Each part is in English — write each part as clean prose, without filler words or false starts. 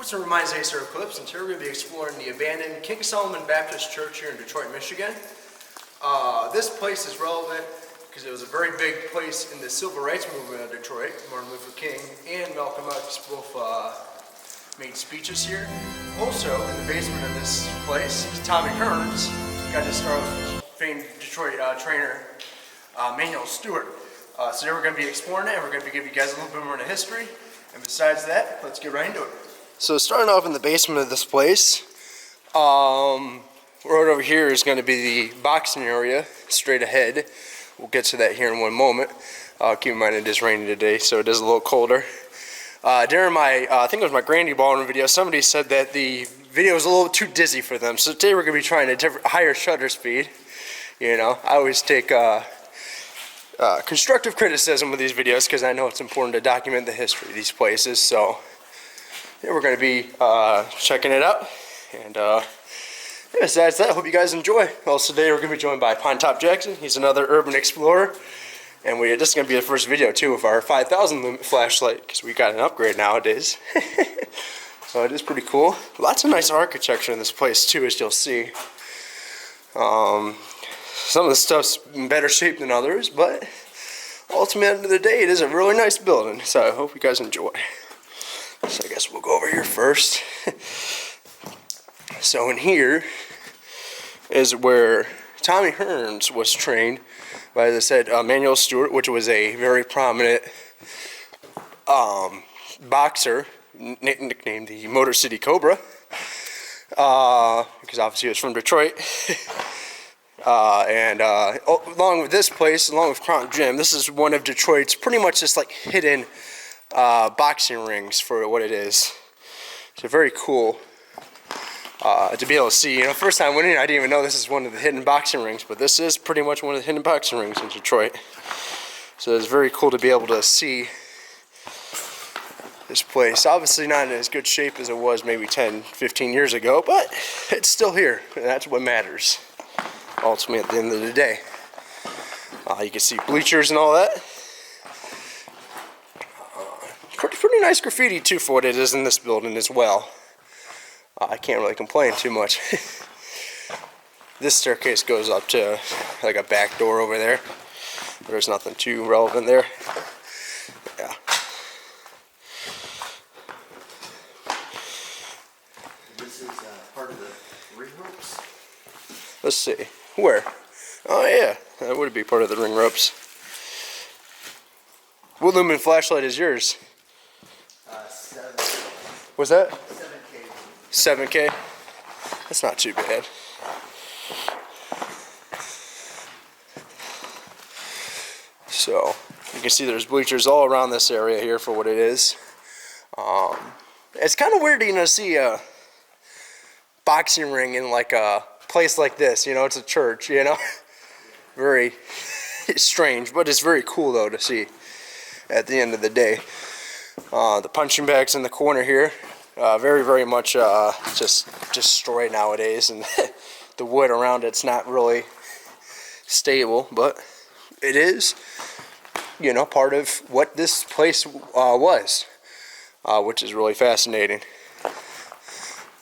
What's a Reminds Acer Eclipse, and today we're going to be exploring the abandoned King Soloman Baptist Church here in Detroit, Michigan. This place is relevant because it was a very big place in the civil rights movement of Detroit. Martin Luther King and Malcolm X both made speeches here. Also, in the basement of this place is Tommy Hearns, got his start with famed Detroit trainer Manuel Stewart. So today we're going to be exploring it, and we're going to give you guys a little bit more of the history. And besides that, let's get right into it. So starting off in the basement of this place, right over here is going to be the boxing area, straight ahead. We'll get to that here in one moment. Keep in mind it is raining today, so it is a little colder. During my, I think it was my Grandy Ballroom video, somebody said that the video was a little too dizzy for them. So today we're going to be trying a higher shutter speed. You know, I always take constructive criticism with these videos because I know it's important to document the history of these places. So yeah, we're going to be checking it out, and besides that, I hope you guys enjoy. Also today we're going to be joined by Pine Top Jackson. He's another urban explorer, and this is going to be the first video too of our 5,000 lumen flashlight because we got an upgrade nowadays. So it is pretty cool. Lots of nice architecture in this place too, as you'll see. Some of the stuff's in better shape than others, but ultimately, at the end of the day, it is a really nice building. So I hope you guys enjoy. So I guess we'll go over here first. So in here is where Tommy Hearns was trained by, as I said, Manuel Stewart, which was a very prominent boxer, nicknamed the Motor City Cobra, because obviously he was from Detroit. Along with this place, along with Crown Gym, this is one of Detroit's pretty much just like hidden boxing rings for what it is. So very cool to be able to see. You know, first time I went in, I didn't even know this is one of the hidden boxing rings, but this is pretty much one of the hidden boxing rings in Detroit. So it's very cool to be able to see this place. Obviously not in as good shape as it was maybe 10, 15 years ago, but it's still here, and that's what matters ultimately at the end of the day. You can see bleachers and all that. Pretty nice graffiti too for what it is in this building as well. I can't really complain too much. This staircase goes up to like a back door over there. There's nothing too relevant there. Yeah. This is part of the ring ropes. Let's see. Where? Oh yeah, that would be part of the ring ropes. What lumen flashlight is yours? 7. What's that? 7K. 7K? That's not too bad. So, you can see there's bleachers all around this area here for what it is. It's kind of weird to, see a boxing ring in like a place like this. It's a church, Very strange, but it's very cool though to see at the end of the day. The punching bags in the corner here, very much just destroyed nowadays, and the wood around it's not really stable, but it is, part of what this place was, which is really fascinating.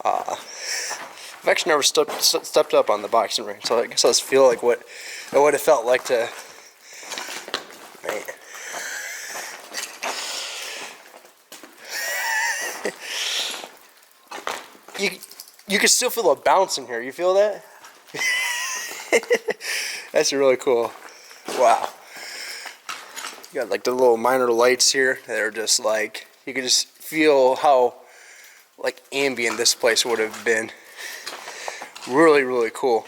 I've actually never stepped up on the boxing ring, so I guess I feel like what it felt like to. Man. You can still feel a bounce in here. You feel that? That's really cool. Wow. You got like the little minor lights here that are just like, you can just feel how like ambient this place would have been. Really cool.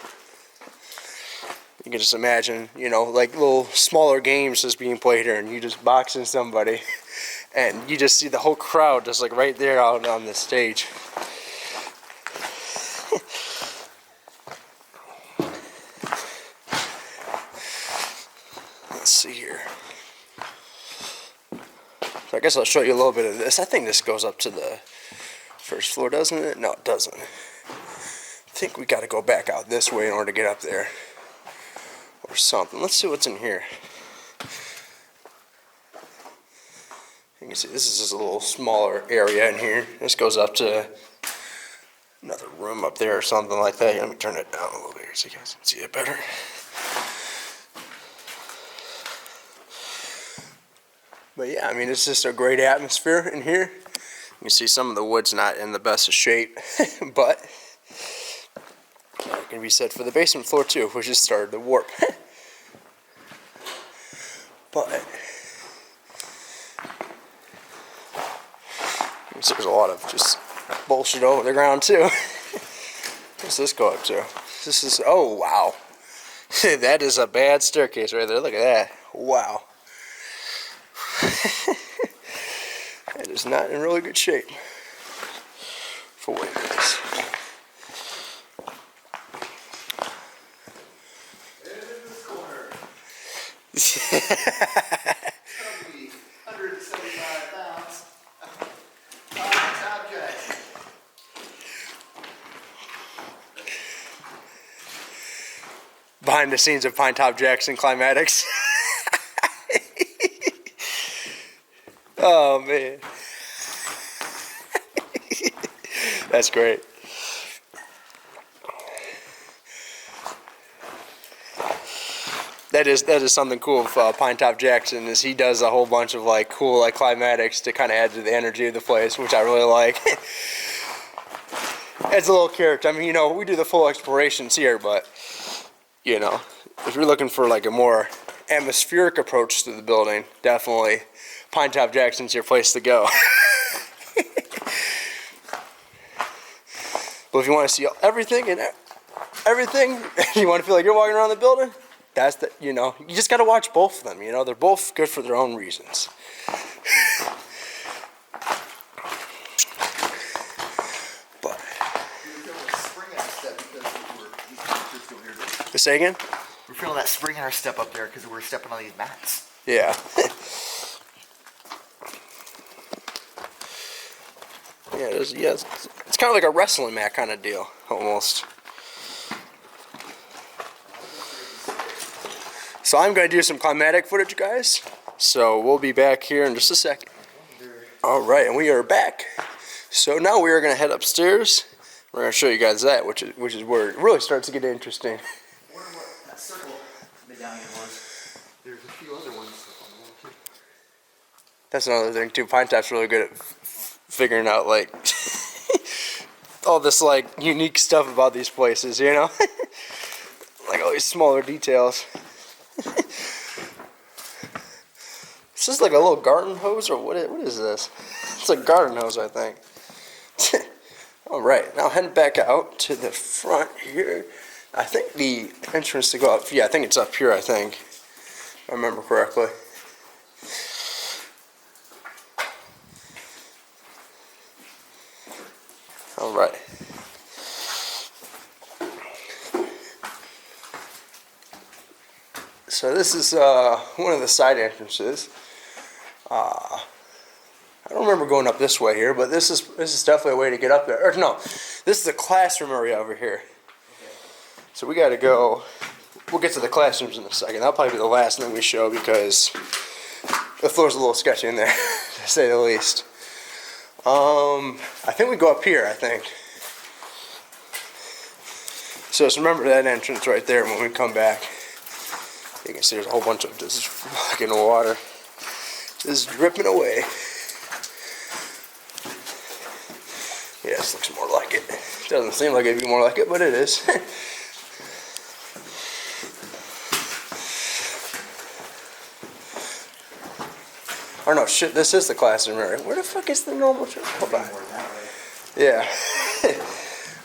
You can just imagine, like little smaller games just being played here, and you just boxing somebody, and you just see the whole crowd just like right there out on the stage. Let's see here. So I guess I'll show you a little bit of this. I think this goes up to the first floor, doesn't it? No, it doesn't. I think we got to go back out this way in order to get up there, or something. Let's see what's in here. You You see, this is just a little smaller area in here. This goes up to another room up there or something like that. Let me turn it down a little bit so you guys can see it better. But yeah, I mean, it's just a great atmosphere in here. You can see some of the wood's not in the best of shape, but it can be said for the basement floor too, which has started to warp. But there's a lot of just bullshit over the ground too. What's this go up to? This is, oh wow. That is a bad staircase right there. Look at that. Wow. It is not in really good shape for what it is. This corner. 175 pounds. Object. Behind the scenes of Pine Top Jackson Climatics. Oh man. That's great. That is something cool with Pine Top Jackson, is he does a whole bunch of like cool like climatics to kind of add to the energy of the place, which I really like. Adds a little character. I mean, you know, we do the full explorations here, but you know, if you're looking for like a more atmospheric approach to the building, definitely Pine Top Jackson's your place to go. But if you want to see everything, you want to feel like you're walking around the building, that's the, you know, you just got to watch both of them, you know, they're both good for their own reasons. But say again? We're feeling that spring in our step up there because we're stepping on these mats. Yeah. Yeah, it's kind of like a wrestling mat kind of deal, almost. So I'm going to do some climatic footage, guys. So we'll be back here in just a second. All right, and we are back. So now we are going to head upstairs. We're going to show you guys that, which is where it really starts to get interesting. I wonder what that circle medallion was. There's a few other ones on the wall too. That's another thing too. Pine Top's really good at figuring out like all this like unique stuff about these places, you know, like all these smaller details. Is this like a little garden hose or what is this? It's a garden hose, I think. All right, now heading back out to the front here. I think the entrance to go up, yeah, I think it's up here, I think, if I remember correctly. All right. So this is one of the side entrances. I don't remember going up this way here, but this is definitely a way to get up there. Or no, this is the classroom area over here. So we got to go. We'll get to the classrooms in a second. That'll probably be the last thing we show because the floor's a little sketchy in there, to say the least. I think we go up here, I think. So just remember that entrance right there when we come back. You can see there's a whole bunch of this fucking water just dripping away. Yeah, this looks more like it. Doesn't seem like it'd be more like it, but it is. Or no, shit, this is the classroom area. Where the fuck is the normal church? Hold on. Yeah.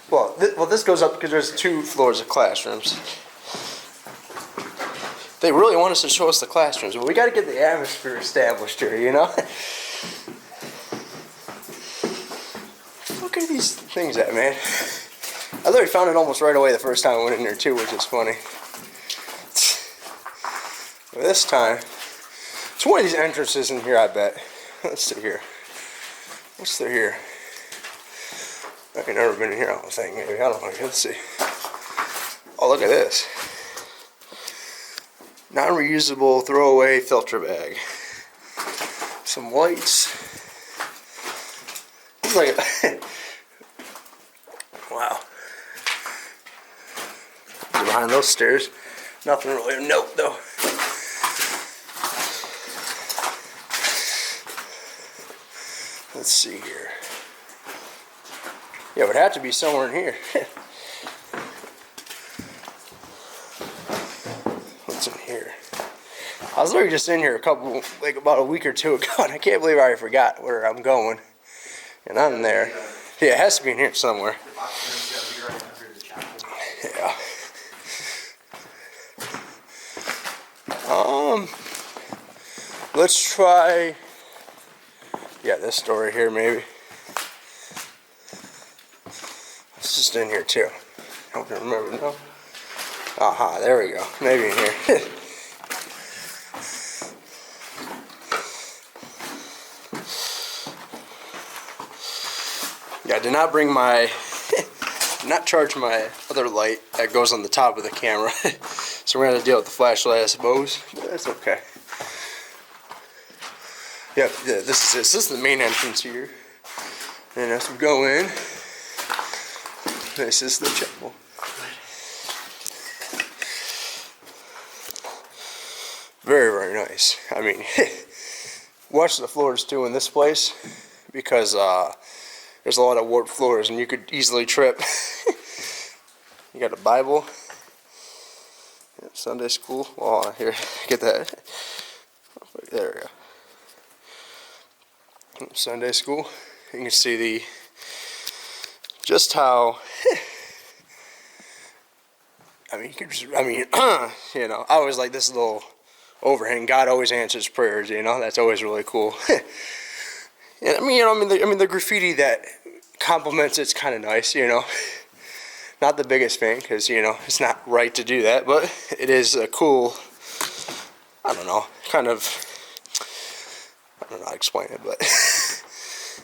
Well, this goes up because there's 2 floors of classrooms. They really want us to show us the classrooms, but we got to get the atmosphere established here, you know? Look at these things at, man. I literally found it almost right away the first time I went in there too, which is funny. But this time, it's one of these entrances in here, I bet. Let's see here. What's through here? I've never been in here, I don't think. Maybe, I don't know. Let's see. Oh, look at this. Non-reusable throwaway filter bag. Some lights. Like, wow. Behind those stairs, nothing really of note though. Let's see here. Yeah, it would have to be somewhere in here. What's in here? I was literally just in here about a week or two ago, and I can't believe I already forgot where I'm going. And I'm there. Yeah, it has to be in here somewhere. Yeah. Let's try, yeah, this door right here maybe. It's just in here too. I don't remember, no? Aha, there we go. Maybe in here. Yeah, I did not bring my, not charge my other light that goes on the top of the camera. So we're gonna have to deal with the flashlight, I suppose. But that's okay. Yeah, this is it. This is the main entrance here. And as we go in, this is the chapel. Very, very nice. I mean, watch the floors too in this place, because there's a lot of warped floors and you could easily trip. You got a Bible. Yep, Sunday school. Oh, here, get that. There we go. Sunday school. You can see just how, I mean, you could just, I mean, you know, I always like this little overhang. God always answers prayers, you know, that's always really cool. And I mean, you know, I mean, the graffiti that complements it's kind of nice, you know. Not the biggest fan, because, you know, it's not right to do that, but it is a cool, I don't know, kind of, I don't know how to explain it, but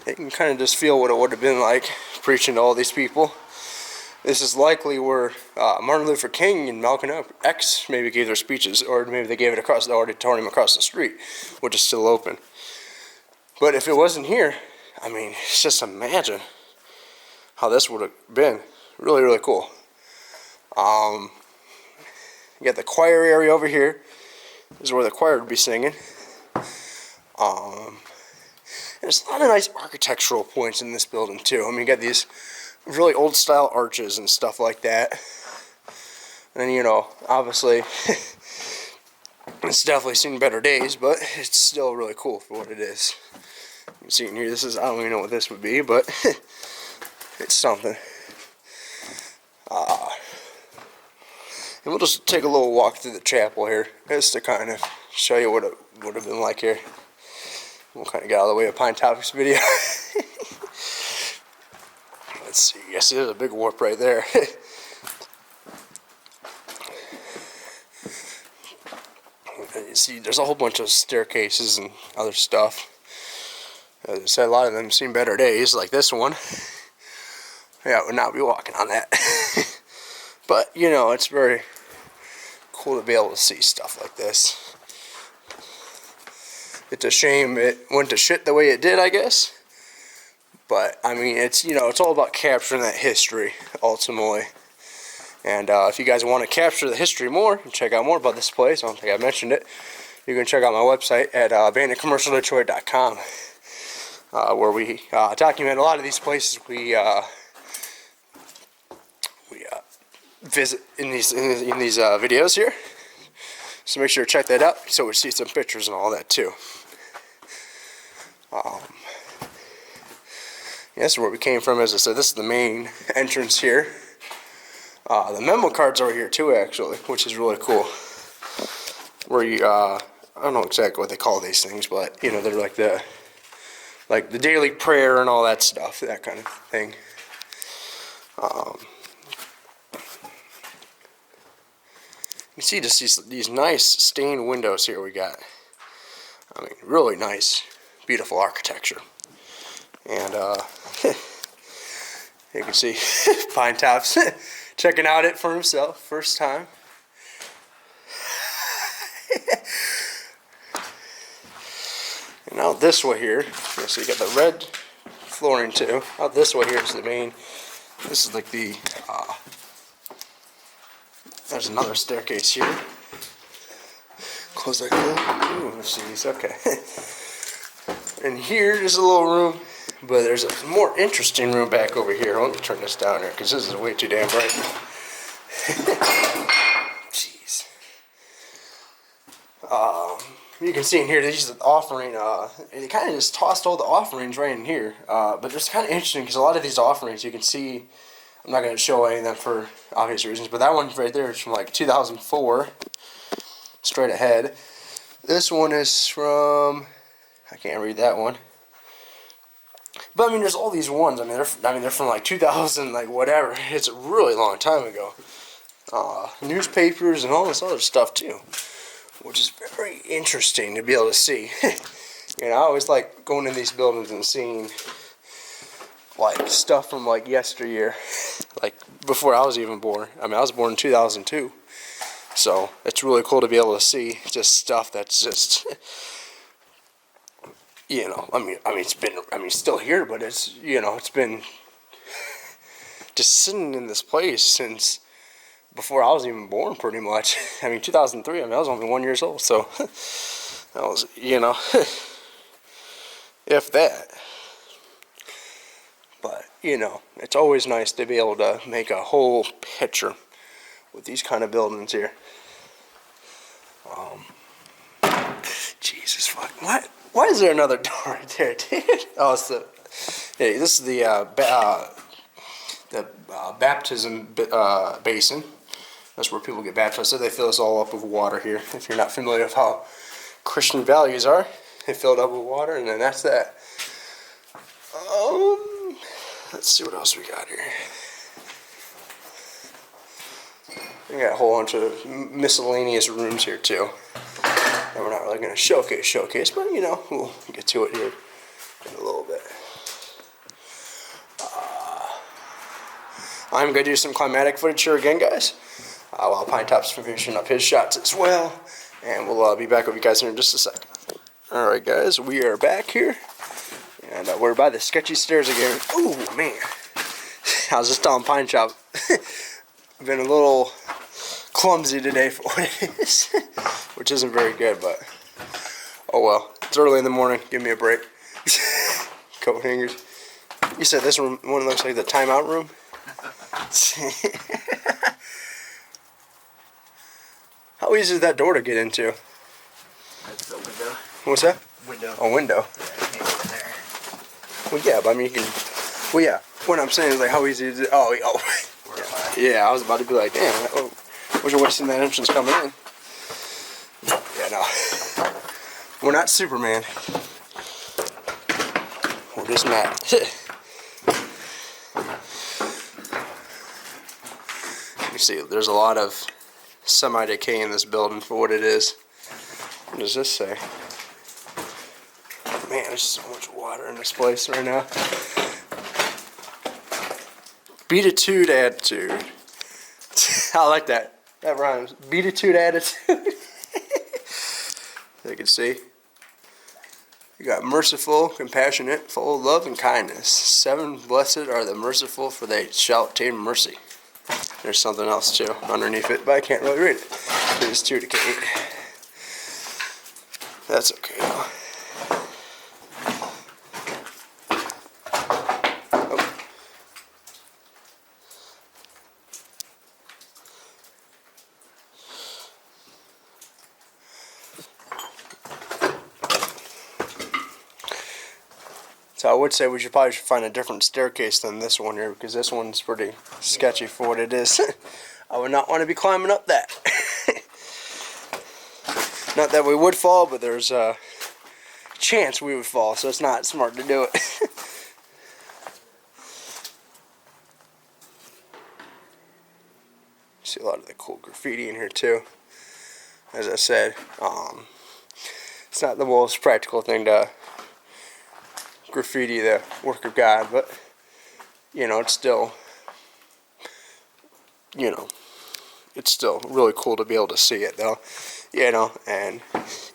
you can kind of just feel what it would have been like preaching to all these people. This is likely where Martin Luther King and Malcolm X maybe gave their speeches, or maybe they gave it across the auditorium across the street, which is still open. But if it wasn't here, I mean, just imagine how this would have been. Really, really cool. You got the choir area over here. This is where the choir would be singing. There's a lot of nice architectural points in this building too. I mean, you got these really old style arches and stuff like that. And then, you know, obviously, it's definitely seen better days, but it's still really cool for what it is. You can see in here, this is, I don't even know what this would be, but it's something. And we'll just take a little walk through the chapel here, just to kind of show you what it would have been like here. We'll kind of get out of the way of Pine Topics video. Let's see, yes, there's a big warp right there. You see, there's a whole bunch of staircases and other stuff. As I said, a lot of them seen better days, like this one. Yeah, I would not be walking on that. But, you know, it's very cool to be able to see stuff like this. It's a shame it went to shit the way it did, I guess. But, I mean, it's, you know, it's all about capturing that history, ultimately. And if you guys want to capture the history more and check out more about this place, I don't think I mentioned it, you can check out my website at abandonedcommercialdetroit.com, where we document a lot of these places we visit in these videos here. So make sure to check that out, so we see some pictures and all that too. This is where we came from. As I said, this is the main entrance here. The memo cards are here too, actually, which is really cool. Where you, I don't know exactly what they call these things, but you know, they're like the daily prayer and all that stuff, that kind of thing. You see just these nice stained windows here we got. I mean, really nice, beautiful architecture. And you can see Pine Tops checking out it for himself, first time. And now this way here, so you got the red flooring too. Out this way here is the main. This is like the, there's another staircase here. Close that door. Ooh, let's see these, okay. And here is a little room, but there's a more interesting room back over here. Let me turn this down here, because this is way too damn bright. Jeez. You can see in here, these are the offering, they kind of just tossed all the offerings right in here. But it's kind of interesting, because a lot of these offerings, you can see, I'm not going to show any of them for obvious reasons, but that one right there is from like 2004, straight ahead. This one is from, I can't read that one. But I mean, there's all these ones. I mean, they're from like 2000, like whatever. It's a really long time ago. Newspapers and all this other stuff too, which is very interesting to be able to see. You know, I always like going in these buildings and seeing like stuff from like yesteryear, like before I was even born. I mean, I was born in 2002, so it's really cool to be able to see just stuff that's just. You know, I mean, it's been, still here, but it's, you know, it's been just sitting in this place since before I was even born, pretty much. I mean, 2003, I was only 1 year old, so that was, you know, if that. But, you know, it's always nice to be able to make a whole picture with these kind of buildings here. Jesus fuck, what? Why is there another door right there, dude? Oh, it's the. Hey, this is the baptism basin. That's where people get baptized. So they fill this all up with water here. If you're not familiar with how Christian values are, they fill it up with water, and then that's that. Let's see what else we got here. We got a whole bunch of miscellaneous rooms here too. And we're not really going to showcase, but you know, we'll get to it here in a little bit. I'm going to do some climatic footage here again, guys, while Pine Top's finishing up his shots as well, and we'll be back with you guys here in just a second. Alright guys, we are back here, and we're by the sketchy stairs again. Ooh, man. I was just telling Pine Top, I've been a little clumsy today for what it is, which isn't very good, but oh well. It's early in the morning. Give me a break. Coat hangers. You said this one looks like the timeout room? How easy is that door to get into? That's the window. What's that? Window. A window. Yeah, you can't get in there. Well, yeah, but I mean, you can. Well, yeah. What I'm saying is like, how easy is it? Oh. Yeah, I was about to be like, damn. Was you wasting that entrance coming in? Yeah, no. We're not Superman. We're just Matt. You see, there's a lot of semi-decay in this building for what it is. What does this say? Man, there's so much water in this place right now. Beatitude attitude. I like that. That rhymes. Beatitude attitude. You can see. You got merciful, compassionate, full of love and kindness. 7 blessed are the merciful, for they shall obtain mercy. There's something else too underneath it, but I can't really read it. It's too decayed. That's okay though. So I would say we should probably find a different staircase than this one here, because this one's pretty sketchy for what it is. I would not want to be climbing up that. Not that we would fall, but there's a chance we would fall, so it's not smart to do it. See a lot of the cool graffiti in here too. As I said, it's not the most practical thing to graffiti the work of God, but you know, it's still, you know, it's still really cool to be able to see it though, you know, and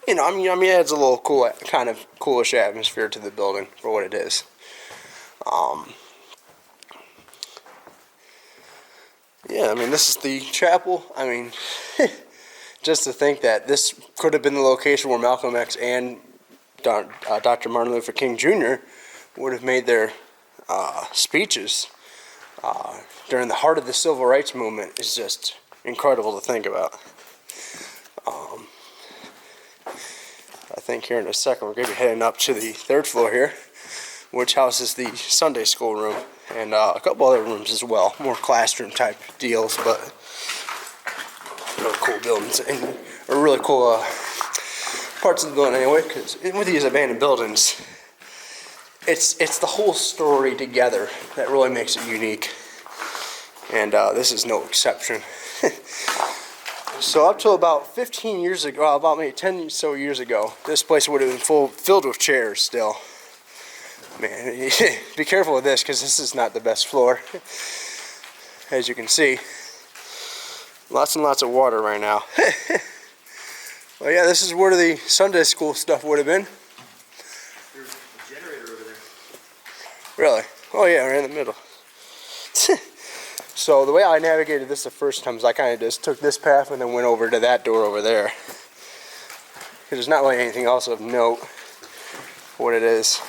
you know, I mean, it adds a little cool, kind of coolish atmosphere to the building for what it is. Yeah, I mean, this is the chapel. I mean, just to think that this could have been the location where Malcolm X and Dr. Martin Luther King Jr. would have made their speeches during the heart of the Civil Rights Movement is just incredible to think about. I think here in a second we're going to be heading up to the third floor here, which houses the Sunday school room and a couple other rooms as well, more classroom type deals, but really cool buildings and really cool parts of the building anyway. Because with these abandoned buildings, it's the whole story together that really makes it unique, and this is no exception. So up till about 15 years ago, about maybe 10 so years ago, this place would have been filled with chairs still. Man, be careful with this because this is not the best floor. As you can see, lots and lots of water right now. Well, yeah, this is where the Sunday school stuff would have been. There's a generator over there. Really? Oh yeah, right in the middle. So the way I navigated this the first time is I kind of just took this path and then went over to that door over there. Because there's not really anything else of note for what it is.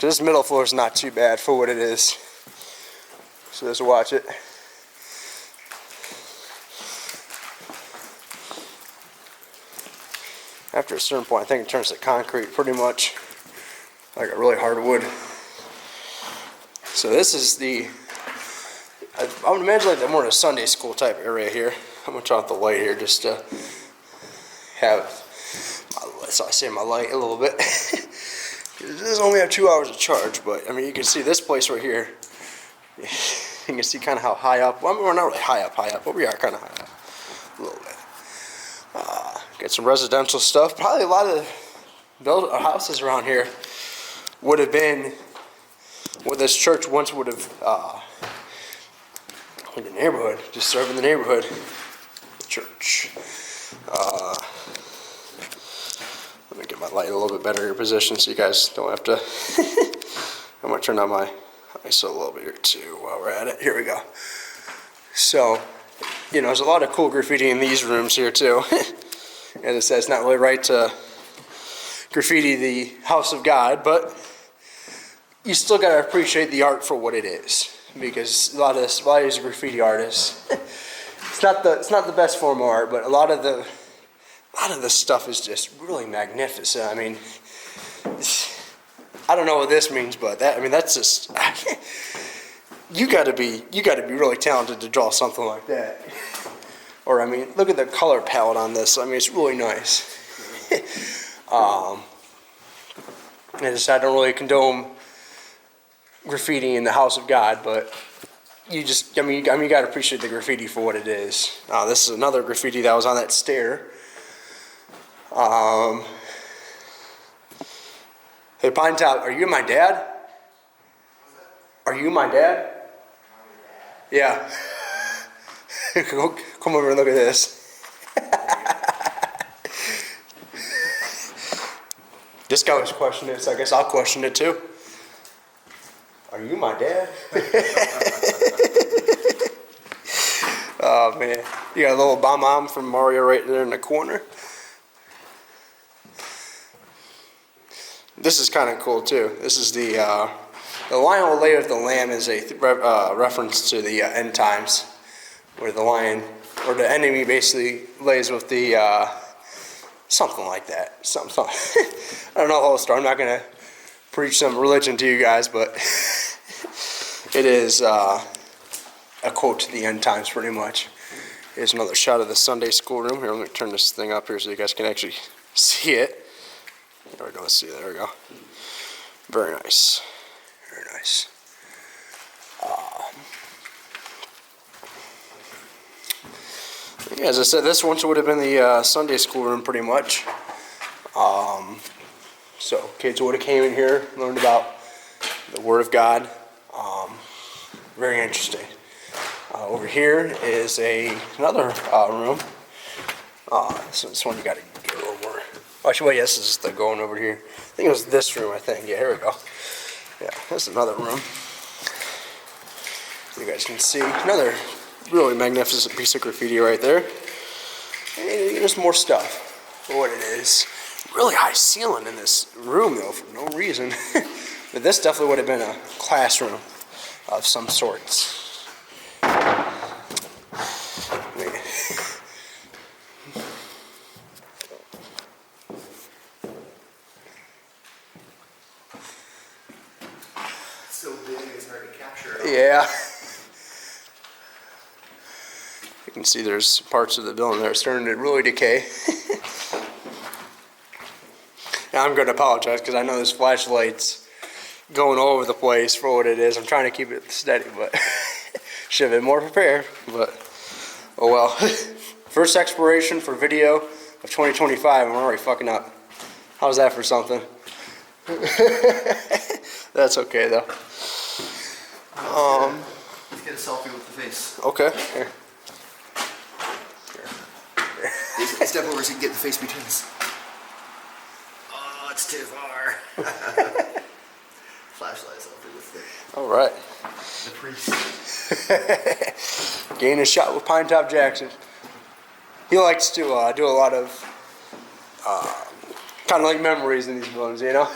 This middle floor is not too bad for what it is. So let's watch it. After a certain point, I think it turns to concrete pretty much, like a really hard wood. So this is I would imagine like the more of a Sunday school type area here. I'm gonna turn off the light here just to have my light a little bit. It does only have 2 hours of charge, but I mean you can see this place right here. You can see kind of how high up. Well, I mean, we're not really high up, but we are kind of high up a little bit. Got some residential stuff. Probably a lot of houses around here would have been what this church once would have in the neighborhood, just serving the neighborhood. Church. Let me get my light a little bit better here position so you guys don't have to. I'm gonna turn on my ISO a little bit here too while we're at it. Here we go. So, you know, there's a lot of cool graffiti in these rooms here too. As I said, it's not really right to graffiti the house of God, but you still gotta appreciate the art for what it is, because a lot of these graffiti artists, it's not the best form of art, but a lot of the stuff is just really magnificent. I mean, I don't know what this means, but that's just you gotta be really talented to draw something like that. Or I mean, look at the color palette on this. I mean, it's really nice. As I said, I don't really condone graffiti in the house of God, but you gotta appreciate the graffiti for what it is. This is another graffiti that was on that stair. Hey, Pine Top, are you my dad? Are you my dad? Yeah. Come over and look at this. This guy was questioning it, so I guess I'll question it too. Are you my dad? Oh man, you got a little bomb from Mario right there in the corner. This is kind of cool too. This is the lion will lay with the lamb is a reference to the end times, where the lion or the enemy basically lays with the something like that. Something. I don't know the whole story. I'm not gonna preach some religion to you guys, but it is a quote to the end times, pretty much. Here's another shot of the Sunday school room. Here, let me turn this thing up here so you guys can actually see it. There we go. Let's see. There we go. Very nice. Very nice. Yeah, as I said, this once would have been the Sunday school room, pretty much. So kids would have came in here, learned about the Word of God. Very interesting. Over here is another room. So this one you got to get a little more Oh, actually, wait, yes, this is the going over here. I think it was this room, I think. Yeah, here we go. Yeah, that's another room. You guys can see another really magnificent piece of graffiti right there. And there's more stuff for what it is. Really high ceiling in this room, though, for no reason. But this definitely would have been a classroom of some sorts. So big, it's hard to capture. Yeah. You can see there's parts of the building that are starting to really decay. Now I'm going to apologize because I know this flashlight's going all over the place for what it is. I'm trying to keep it steady, but should have been more prepared. But oh well. First exploration for video of 2025, and we're already fucking up. How's that for something? That's okay though. Let's get a selfie with the face. Okay. Here. Step over so you can get the face between us. Oh, it's too far. Flashlight selfie with the All right. priest. Gain a shot with Pine Top Jackson. He likes to do a lot of kind of like memories in these buildings, you know?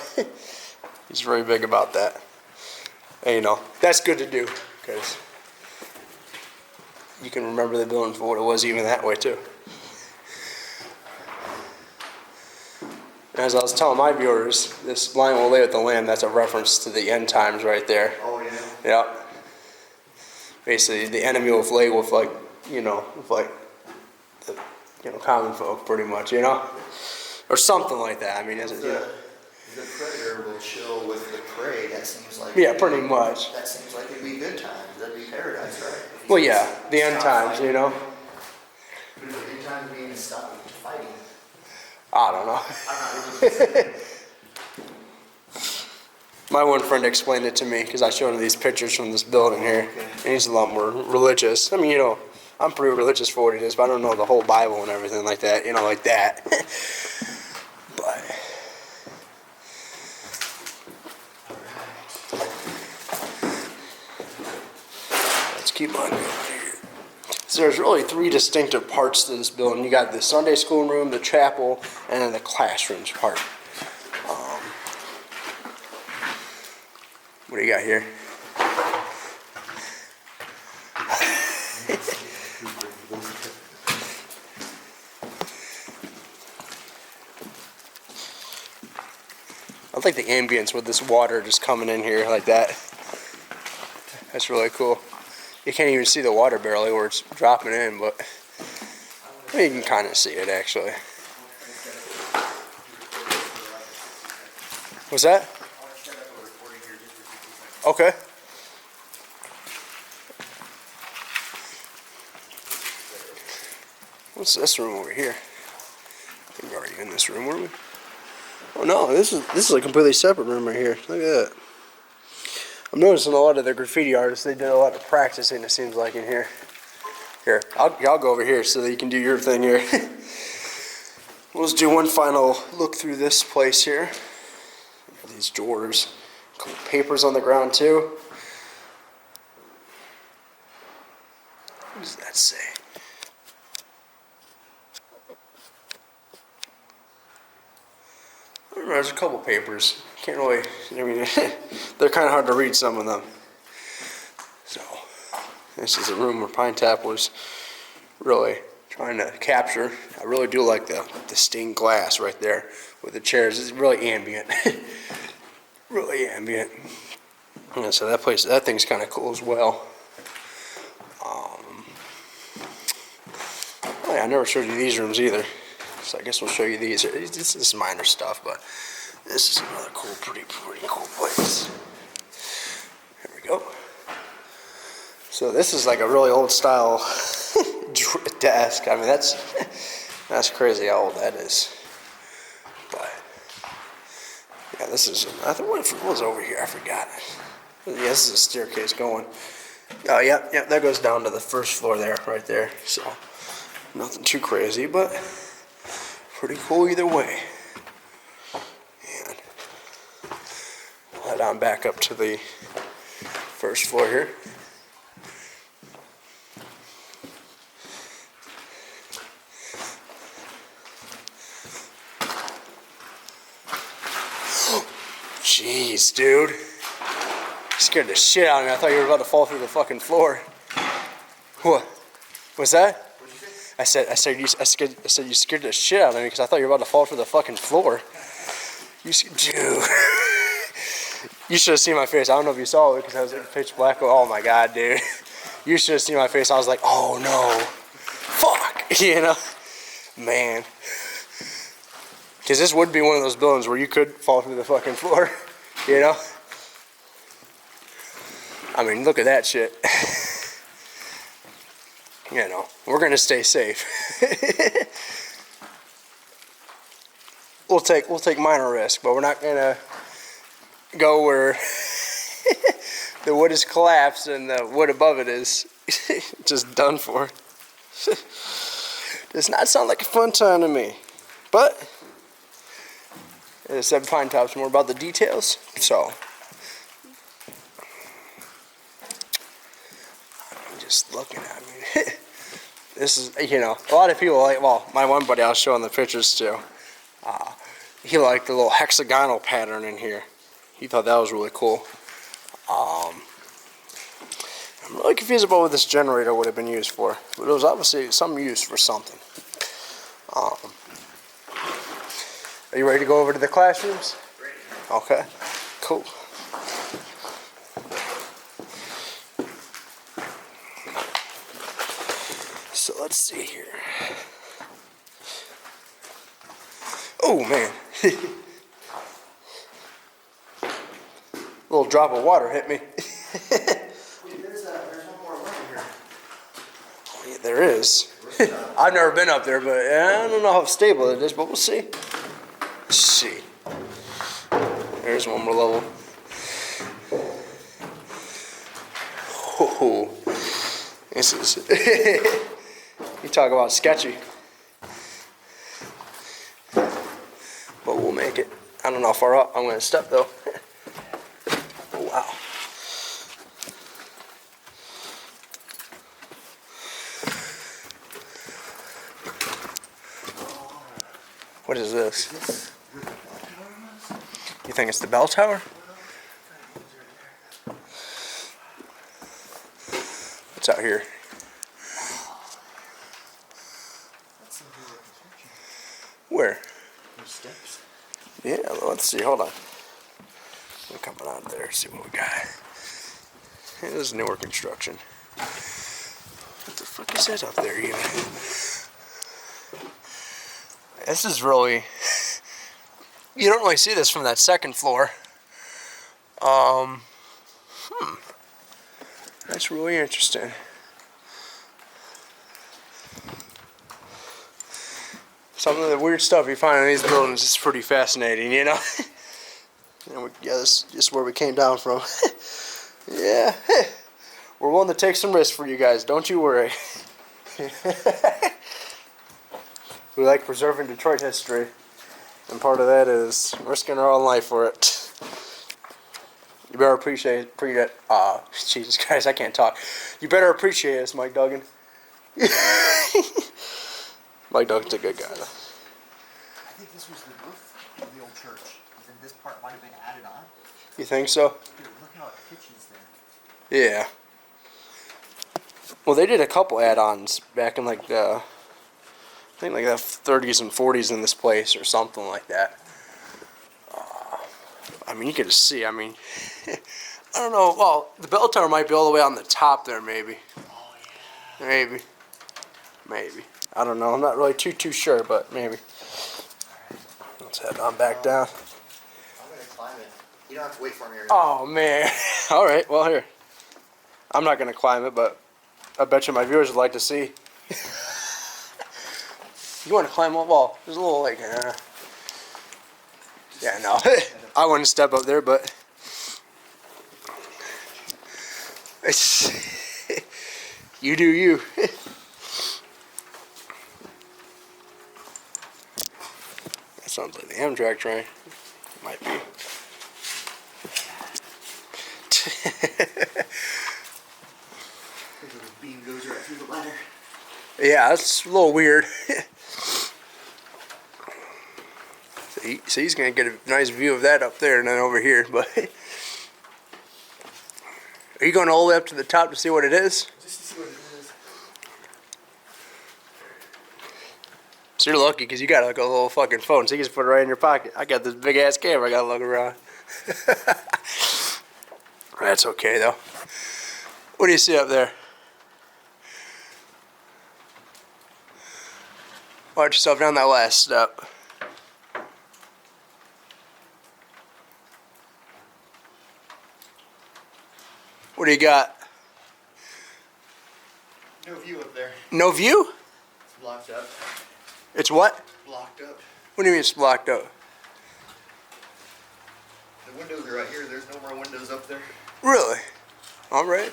He's very big about that. And you know, that's good to do because you can remember the building for what it was even that way too. And as I was telling my viewers, this line will lay with the lamb, that's a reference to the end times right there. Oh, yeah. Yeah. Basically, the enemy will lay with like, you know, with like the, you know, common folk pretty much, you know? Or something like that. I mean, is it, you know? The predator will chill with the prey. That seems like... Yeah, pretty much. That seems like it'd be good times. That'd be paradise, right? Well, yeah, the end times, you know? But the end times mean stop fighting. I don't know. I'm not really... My one friend explained it to me because I showed him these pictures from this building here, and he's a lot more religious. I mean, you know, I'm pretty religious for what it is, but I don't know the whole Bible and everything like that, you know, like that. But let's keep on going here. So there's really three distinctive parts to this building. You got the Sunday school room, the chapel, and then the classrooms part. What do you got here? I like the ambience with this water just coming in here like that. That's really cool. You can't even see the water barely where it's dropping in, but you can kind of see it actually. What's that? Okay. What's this room over here? I think we're already in this room, were we? Oh no, this is a completely separate room right here. Look at that. I'm noticing a lot of the graffiti artists, they did a lot of practicing, it seems like, in here. Here, I'll go over here so that you can do your thing here. Let's do one final look through this place here. These drawers. A couple papers on the ground too. What does that say? I don't know, there's a couple papers. Can't really, I mean, they're kind of hard to read, some of them. So, this is a room where Pine Tap was really trying to capture. I really do like the stained glass right there with the chairs. It's really ambient. Really ambient. Yeah, so that thing's kind of cool as well. Oh yeah, I never showed you these rooms either. So I guess we'll show you these. This is minor stuff, but this is another cool, pretty cool place. Here we go. So this is like a really old style desk. I mean, that's crazy how old that is. But yeah, this is, I think what was over here, I forgot. Yeah, this is a staircase going. Oh, yeah, that goes down to the first floor there, right there. So, nothing too crazy, but pretty cool either way. head on back up to the first floor here. Jeez, dude. You scared the shit out of me. I thought you were about to fall through the fucking floor. What? What's that? What'd you say? I said you scared the shit out of me because I thought you were about to fall through the fucking floor. Dude. You should have seen my face. I don't know if you saw it because I was like pitch black. Oh my god, dude. You should have seen my face. I was like, oh no. Fuck. You know? Man. Because this would be one of those buildings where you could fall through the fucking floor. You know? I mean, look at that shit. You know, we're gonna stay safe. We'll take minor risk, but we're not gonna go where the wood is collapsed and the wood above it is just done for. Does not sound like a fun time to me, but as I said, Pine Top's more about the details, so. I'm just looking at me. This is, you know, a lot of people like, well, my one buddy I was showing the pictures to, he liked the little hexagonal pattern in here. He thought that was really cool. I'm really confused about what this generator would have been used for, but it was obviously some use for something. Are you ready to go over to the classrooms? Ready. Okay, cool. So let's see here. Oh man. Little drop of water hit me. Wait, there's one more room here. Yeah, there is. I've never been up there, but I don't know how stable it is, but we'll see. Let's see. There's one more level. Oh, this is. You talk about sketchy. But we'll make it. I don't know how far up I'm going to step though. Oh, wow. What is this? You think it's the bell tower? What's out here? Where? Steps. Yeah, let's see. Hold on. We're coming out there. See what we got. Hey, this is newer construction. What the fuck is that up there even? This is really. You don't really see this from that second floor. That's really interesting. Some of the weird stuff you find in these buildings is pretty fascinating, you know? Yeah, this is where we came down from. Yeah, we're willing to take some risks for you guys, don't you worry. We like preserving Detroit history, and part of that is risking our own life for it. You better appreciate Jesus Christ, I can't talk. You better appreciate us, Mike Duggan. Mike Duggan's a good guy. I think this was the roof of the old church. And this part might have been added on. You think so? Dude, look how it pitches there. Yeah. Well, they did a couple add-ons back in like the, I think like the 30s and 40s in this place or something like that. I mean, you can just see. I mean, I don't know. Well, the bell tower might be all the way on the top there, maybe. Oh, yeah. Maybe. I don't know. I'm not really too sure, but maybe. Let's head on back down. I'm going to climb it. You don't have to wait for me. Oh, man. All right. Well, here. I'm not going to climb it, but I bet you my viewers would like to see. You want to climb up? Well, there's a little like, yeah, no. I wouldn't step up there, but it's you do you. That sounds like the Amtrak train. Might be. The beam goes right through the ladder. Yeah, that's a little weird. So he's gonna get a nice view of that up there and then over here. But are you going all the way up to the top to see what it is? Just to see what it is. So you're lucky because you got like a little fucking phone, so you can just put it right in your pocket. I got this big ass camera I gotta look around. That's okay though. What do you see up there? Watch yourself down that last step. What do you got? No view up there. No view? It's blocked up. It's what? Blocked up. What do you mean it's blocked up? The windows are right here. There's no more windows up there. Really? Alright.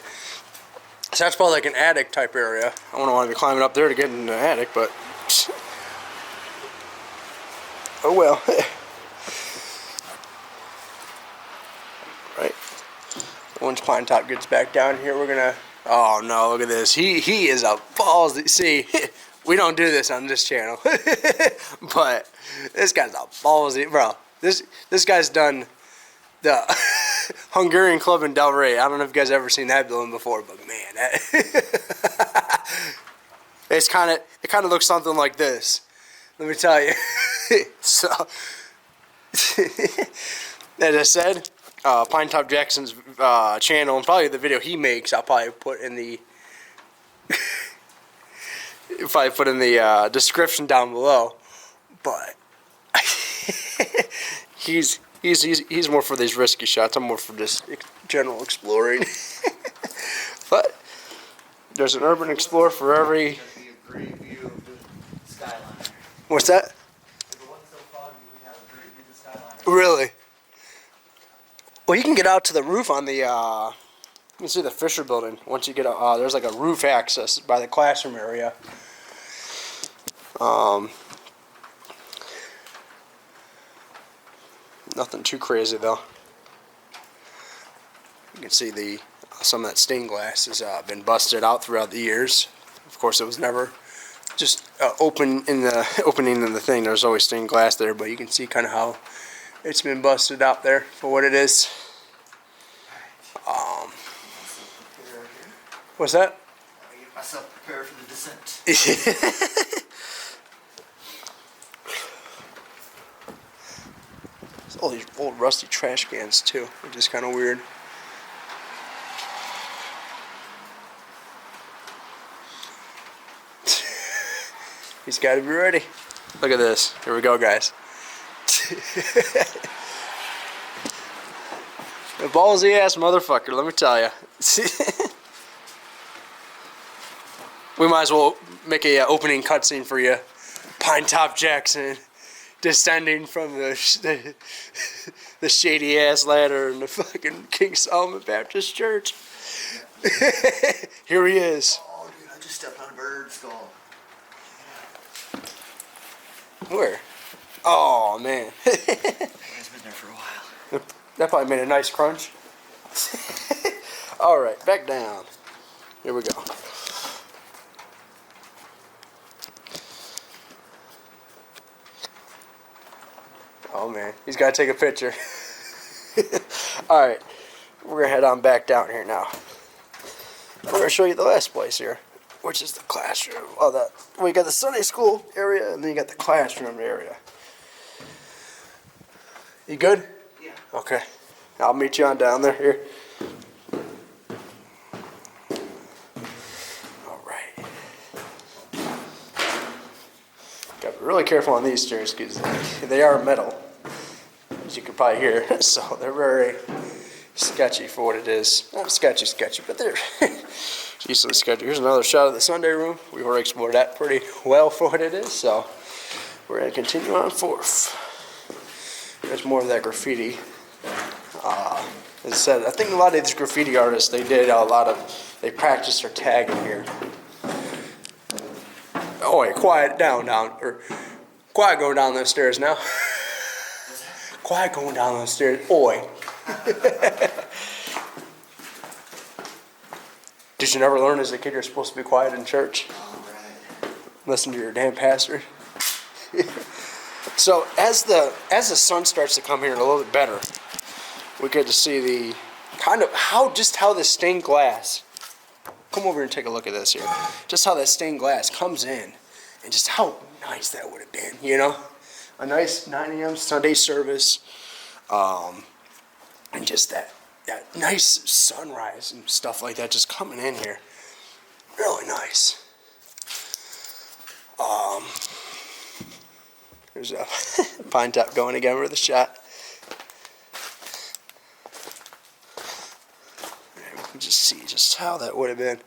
So that's probably like an attic type area. I wouldn't want to be climbing up there to get in the attic, but oh well. Right. Once Pine Top gets back down here, we're gonna. Oh no! Look at this. He is a ballsy. See, we don't do this on this channel, but this guy's a ballsy, bro. This guy's done the Hungarian Club in Del Rey. I don't know if you guys ever seen that building before, but man, it kind of looks something like this. Let me tell you. So, as I said, Pine Top Jackson's channel and probably the video he makes, I'll probably put in the description down below. But he's more for these risky shots. I'm more for just general exploring. But there's an urban explorer for every. That'd be a great view of the skyline. What's that? If it wasn't so foggy, we'd have a great view of the skyline. Really? Well, you can get out to the roof on the, you can see the Fisher building. Once you get, there's like a roof access by the classroom area. Nothing too crazy though. You can see some of that stained glass has been busted out throughout the years. Of course, it was never just opening in the thing. There's always stained glass there, but you can see kind of how it's been busted out there for what it is. What's that? I get myself prepared for the descent. There's all these old rusty trash cans too, which is kind of weird. He's got to be ready. Look at this. Here we go, guys. A ballsy ass motherfucker, let me tell you. We might as well make a opening cutscene for you. Pine Top Jackson descending from the shady ass ladder in the fucking King Soloman Baptist Church. Here he is. Oh, dude, I just stepped on a bird skull. Where? Oh man. It's been there for a while. That probably made a nice crunch. Alright, back down. Here we go. Oh man, he's got to take a picture. Alright, we're going to head on back down here now. We're going to show you the last place here, which is the classroom. Well, you got the Sunday school area, and then you got the classroom area. You good? Yeah. Okay. I'll meet you on down there here. Alright. Gotta be really careful on these stairs because they are metal, as you can probably hear. So they're very sketchy for what it is. Not sketchy, but they're easily sketchy. Here's another shot of the Sunday room. We've already explored that pretty well for what it is, so we're going to continue on forth. There's more of that graffiti. As I said, I think a lot of these graffiti artists, they practiced their tagging here. Oh wait, quiet going down those stairs now. Quiet going down those stairs, oi. did you never learn as a kid you're supposed to be quiet in church? All right. Listen to your damn pastor. So as the sun starts to come here a little bit better, we get to see the kind of how the stained glass. Come over here and take a look at this here. Just how that stained glass comes in, and just how nice that would have been. You know, a nice 9 a.m. Sunday service, and just that nice sunrise and stuff like that just coming in here. Really nice. There's a pine top going again with a shot. You can just see just how that would have been.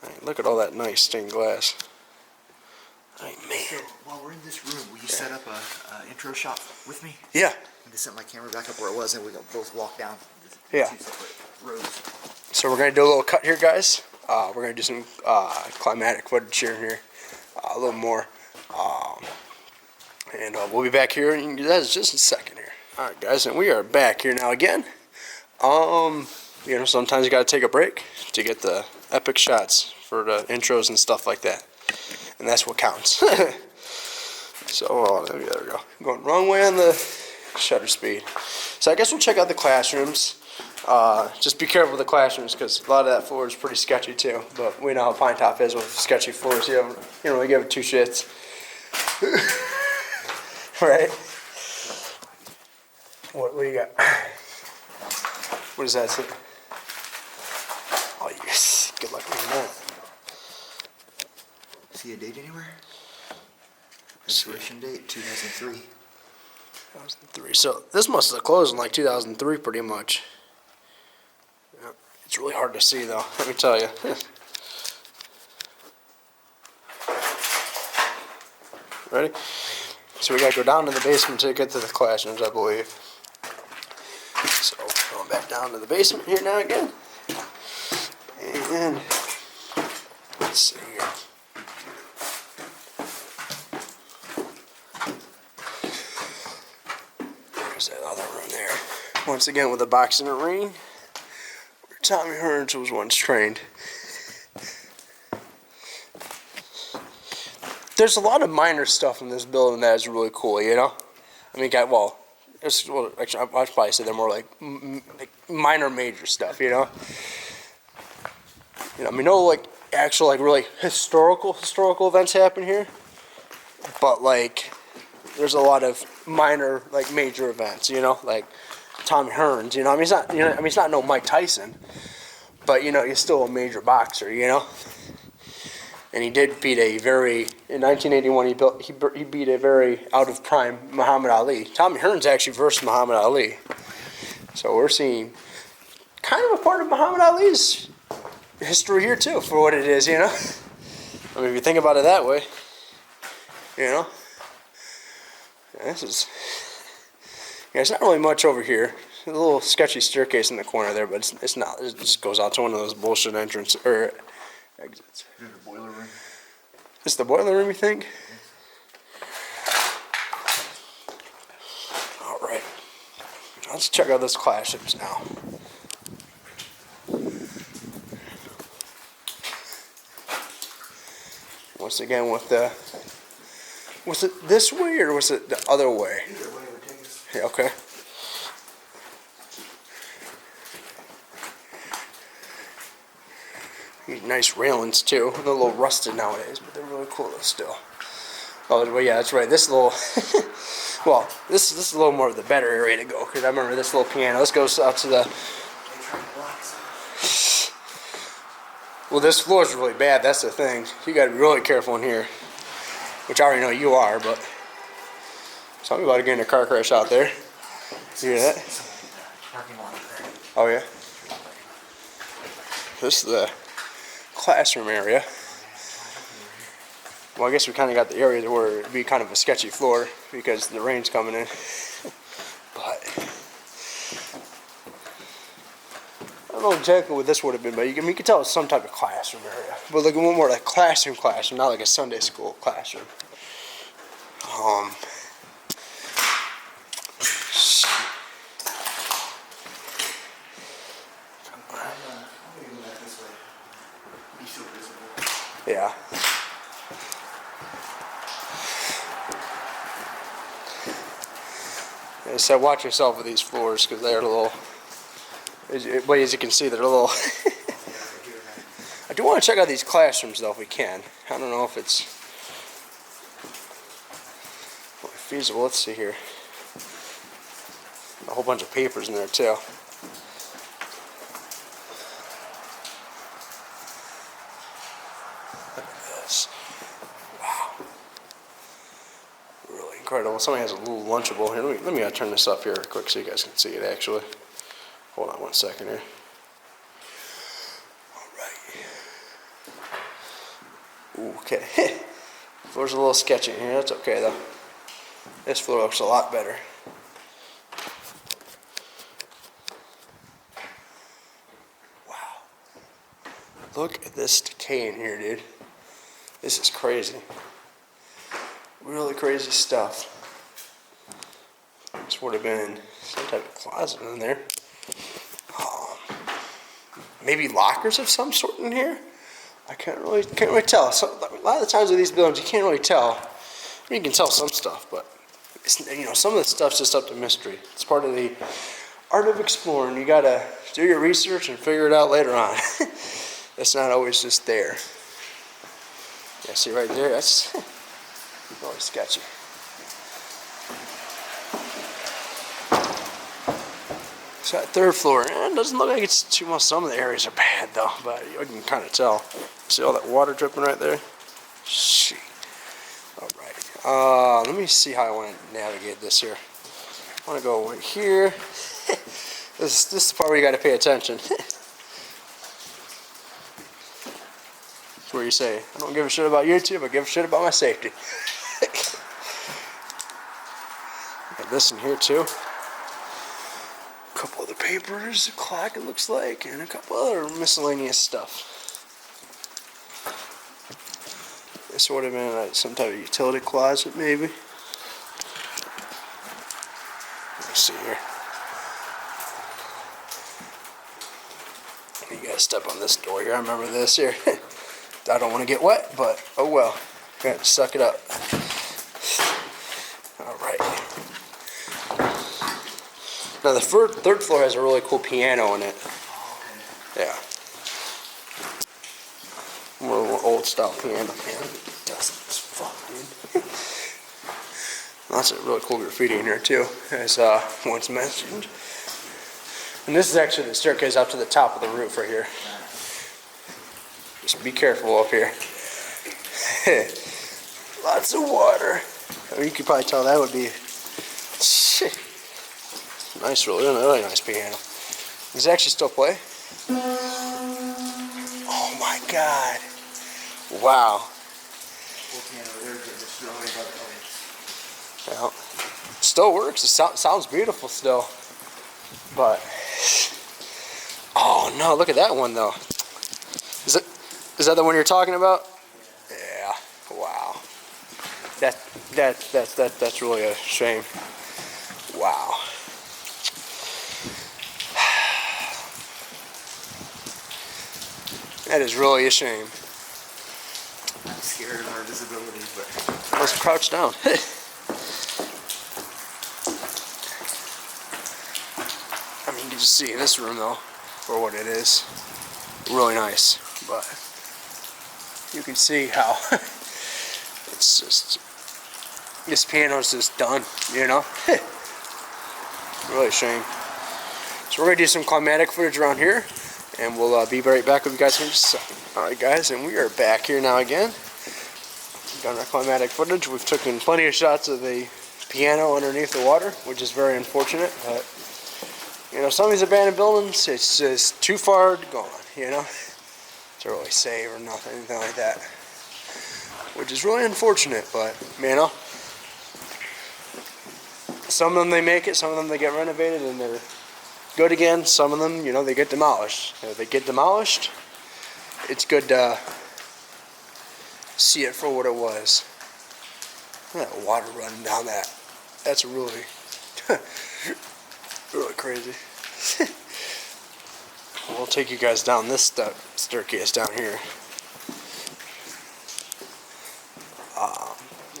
All right, look at all that nice stained glass. Oh, man. So while we're in this room, will you set up a intro shot with me? Yeah. I'm gonna set my camera back up where it was, and we can both walk down the Yeah. 2 separate rows. So we're gonna do a little cut here, guys. We're gonna do some climatic footage here, a little more, and we'll be back here in just a second here. All right, guys, and we are back here now again. You know, sometimes you gotta take a break to get the epic shots for the intros and stuff like that, and that's what counts. So there we go. Going wrong way on the shutter speed. So I guess we'll check out the classrooms. Just be careful with the classrooms because a lot of that floor is pretty sketchy too. But we know how Pine Top is with sketchy floors. You don't really give it 2 shits. Right? What do you got? What does that say? Oh, yes. Good luck with that. See a date anywhere? Expiration date 2003. 2003. So this must have closed in like 2003 pretty much. Yeah, it's really hard to see though, let me tell you. Ready? So we gotta go down to the basement to get to the classrooms, I believe. So going back down to the basement here now again. And let's see here. There's that other room there. Once again with a box in the ring, where Tommy Hearns was once trained. There's a lot of minor stuff in this building that is really cool, you know? I mean, actually, I'd probably say they're more like minor major stuff, you know? You know, I mean, no like actual like really historical events happen here, but like there's a lot of minor like major events, you know, like Tommy Hearns, you know. I mean, he's not no Mike Tyson, but you know, he's still a major boxer, you know. And he did beat in 1981. He beat a very out of prime Muhammad Ali. Tommy Hearns actually versed Muhammad Ali, so we're seeing kind of a part of Muhammad Ali's history here too, for what it is, you know. I mean, if you think about it that way, you know. This is, yeah, it's not really much over here. A little sketchy staircase in the corner there, but it's not. It just goes out to one of those bullshit entrance or exits. The boiler room. Is the boiler room, you think? All right. Let's check out those classrooms now. Once again with the, was it this way or was it the other way? Either way would take us. Yeah, okay. These nice railings too. They're a little rusted nowadays, but they're really cool still. Oh, well, yeah, that's right. This little, well, this is a little more of the better area to go because I remember this little piano. This goes out to the. Well, this floor is really bad. That's the thing. You got to be really careful in here, which I already know you are. But something about to get in a car crash out there. You hear that? Parking lot there. Oh yeah. This is the classroom area. Well, I guess we kind of got the area where it'd be kind of a sketchy floor because the rain's coming in. But I don't know exactly what this would have been, but you can tell it's some type of classroom area. But like one more like classroom, not like a Sunday school classroom. be so visible. Yeah. So watch yourself with these floors because they're a little, as you can see, they're a little. I do want to check out these classrooms though if we can. I don't know if it's feasible. Let's see here. A whole bunch of papers in there too. Look at this. Wow. Really incredible. Somebody has a little Lunchable here. Let me turn this up here quick so you guys can see it actually. Hold on 1 second here. Alright. Okay. Floor's a little sketchy here. That's okay though. This floor looks a lot better. Look at this decay in here, dude. This is crazy. Really crazy stuff. This would have been some type of closet in there. Maybe lockers of some sort in here? I can't really tell. So, a lot of the times with these buildings, you can't really tell. I mean, you can tell some stuff, but it's, some of the stuff's just up to mystery. It's part of the art of exploring. You gotta do your research and figure it out later on. It's not always just there. Yeah, see right there? That's really sketchy. So that third floor, it doesn't look like it's too much. Some of the areas are bad though, but you can kind of tell. See all that water dripping right there? Shit. Alright. Let me see how I want to navigate this here. I want to go over here. This is the part where you got to pay attention. Where you say, I don't give a shit about YouTube, I give a shit about my safety. Got this in here too. A couple other papers, a clock it looks like, and a couple other miscellaneous stuff. This would have been like some type of utility closet maybe. Let me see here. You gotta step on this door here, I remember this here. I don't want to get wet, but oh well. Got to suck it up. Alright. Now the third floor has a really cool piano in it. Yeah. More old style piano. Man, it does as fuck, dude. Lots of really cool graffiti in here too, as once mentioned. And this is actually the staircase up to the top of the roof right here. Just be careful up here. Lots of water. I mean, you could probably tell that would be nice, really nice piano. Does it actually still play? Oh my god! Wow. Well, still works. It sounds beautiful still, but oh no! Look at that one though. Is that the one you're talking about? Yeah. Wow. That's really a shame. Wow. That is really a shame. I'm scared of our visibility, but Let's crouch down. I mean, you can just see in this room though, for what it is, really nice. But you can see how it's just, this piano's just done, you know? Really a shame. So we're going to do some climatic footage around here, and we'll be right back with you guys in just a second. Alright guys, and we are back here now again. We've done our climatic footage. We've taken plenty of shots of the piano underneath the water, which is very unfortunate, but some of these abandoned buildings, it's just too far gone, to really save or nothing, anything like that. Which is really unfortunate, but, some of them they make it, some of them they get renovated and they're good again. Some of them, they get demolished. If they get demolished, it's good to see it for what it was. Look at that water running down that. That's really, really crazy. We'll take you guys down this staircase down here.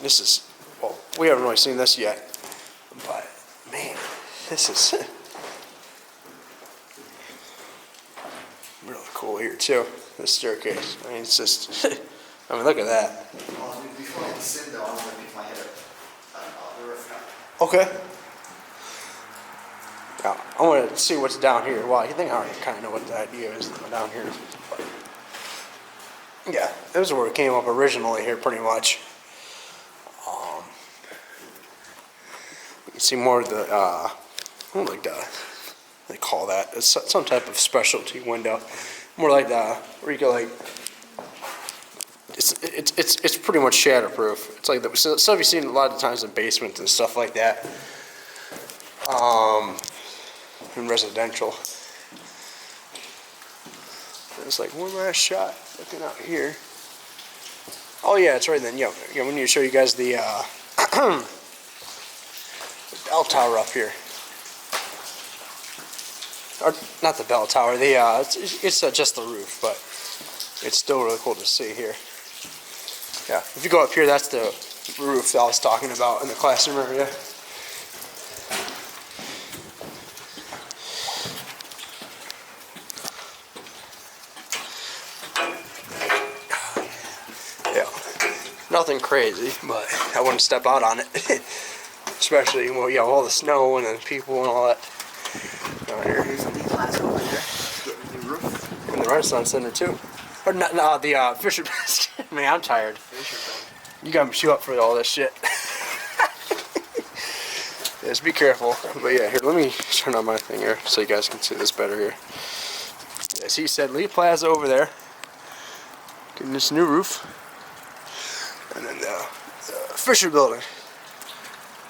this is, well, we haven't really seen this yet, but man, this is really cool here too, this staircase. I mean, it's just, I mean, look at that. Well, before I descend though, I want to pick my head up the roof. Okay. Yeah, I want to see what's down here. Well, I think I already kind of know what the idea is down here. But yeah, this is where it came up originally here, pretty much. You can see more of the, what like the, they call that? It's some type of specialty window. More like the, where you go like, it's pretty much shatterproof. It's like the stuff you've seen a lot of times in basements and stuff like that. In residential. It's like one last shot looking out here. Oh yeah, it's right then. Yeah, we need to show you guys the bell tower up here. Or not the bell tower. The it's just the roof, but it's still really cool to see here. Yeah, if you go up here, that's the roof that I was talking about in the classroom area. Nothing crazy, but I wouldn't step out on it. Especially, well, yeah, all the snow and the people and all that. Out here. There's a D class over there. Getting the roof. And the Renaissance Center too. Or not, no, the Fisher Basket. Man, I'm tired. You got me up for all this shit. Yes, be careful. But yeah, here, let me turn on my thing here so you guys can see this better here. Yes, he said Lee Plaza over there. Getting this new roof. And then the Fisher Building,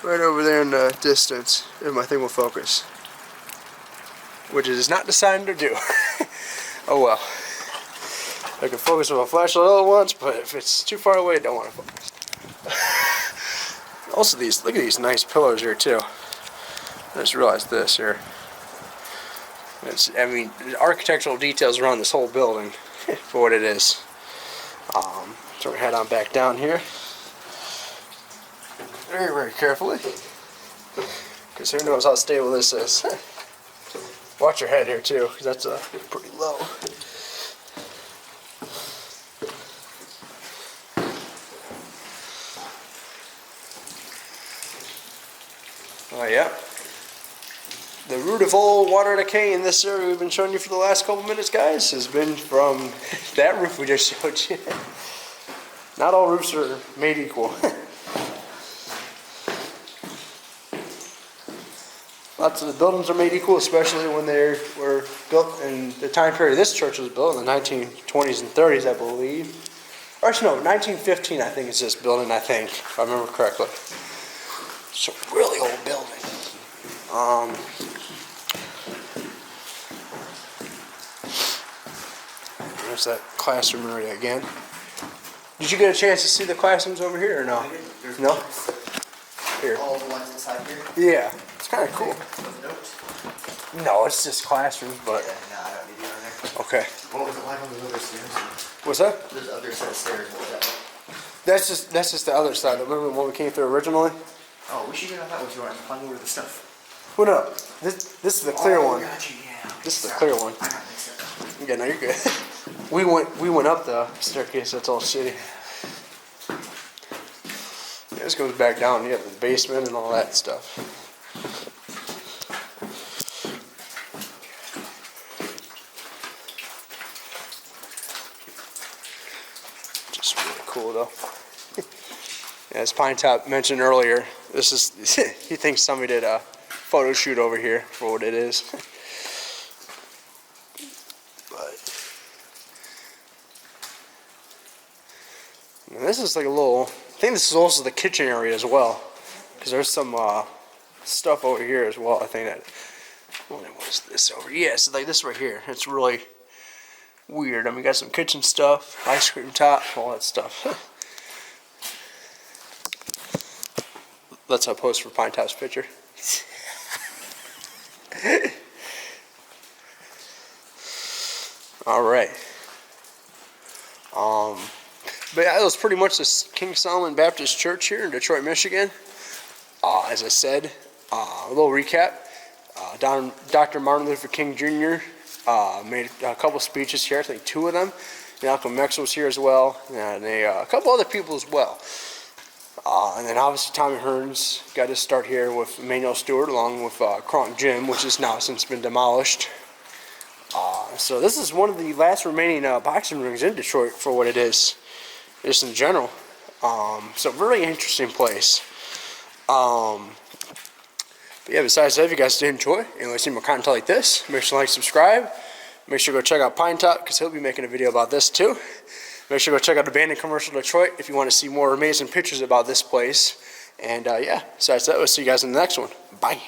right over there in the distance, if my thing will focus, which it is not deciding to do. Oh well. I can focus with a flashlight all at once, but if it's too far away, I don't want to focus. Also, look at these nice pillars here too. I just realized this here. I mean, the architectural details around this whole building for what it is. So we're head on back down here. Very, very carefully. Because who knows how stable this is. Watch your head here too, because that's pretty low. Oh yeah. The root of all water decay in this area we've been showing you for the last couple minutes, guys, has been from that roof we just showed you. Not all roofs are made equal. Lots of the buildings are made equal, especially when they were built in the time period this church was built in the 1920s and 30s, I believe. Or actually, no, 1915, I think is this building, I think, if I remember correctly. It's a really old building. There's that classroom area again. Did you get a chance to see the classrooms over here or no? There's No? Here. all the ones inside here. Yeah, it's kind of cool. Notes. No, it's just classrooms, but Yeah, no, I don't need you on there. okay. What was it like on the other stairs? What's that? There's other set of stairs. What was that like? That's just the other side. Remember when we came through originally? Oh, we should get on that one. You want to find over the stuff. Well, no. This is the clear one. Gotcha, yeah. This is the clear one. I got mixed up. Yeah, no, you're good. We went up the staircase. That's all shitty. Yeah, this goes back down. You have the basement and all that stuff. Just really cool though. As Pine Top mentioned earlier, this is he thinks somebody did a photo shoot over here for what it is. And this is like a little, I think this is also the kitchen area as well, because there's some stuff over here as well. I think that, what is this over? Yeah, so like this right here, it's really weird. I mean, we got some kitchen stuff, ice cream top, all that stuff. Let's post for Pine Top's picture. All right. But yeah, that was pretty much the King Soloman Baptist Church here in Detroit, Michigan. As I said, a little recap. Dr. Martin Luther King Jr. Made a couple speeches here, I think 2 of them. Malcolm X was here as well, and a couple other people as well. And then obviously Tommy Hearns got his start here with Emmanuel Stewart along with Cronk Gym, which has now since been demolished. So this is one of the last remaining boxing rings in Detroit for what it is, just in general. So really interesting place. But yeah, besides that, if you guys did enjoy and want to see more content like this, make sure to like, subscribe. Make sure to go check out Pine Top because he'll be making a video about this too. Make sure to go check out Abandoned Commercial Detroit if you want to see more amazing pictures about this place. And yeah, besides that, we'll see you guys in the next one. Bye.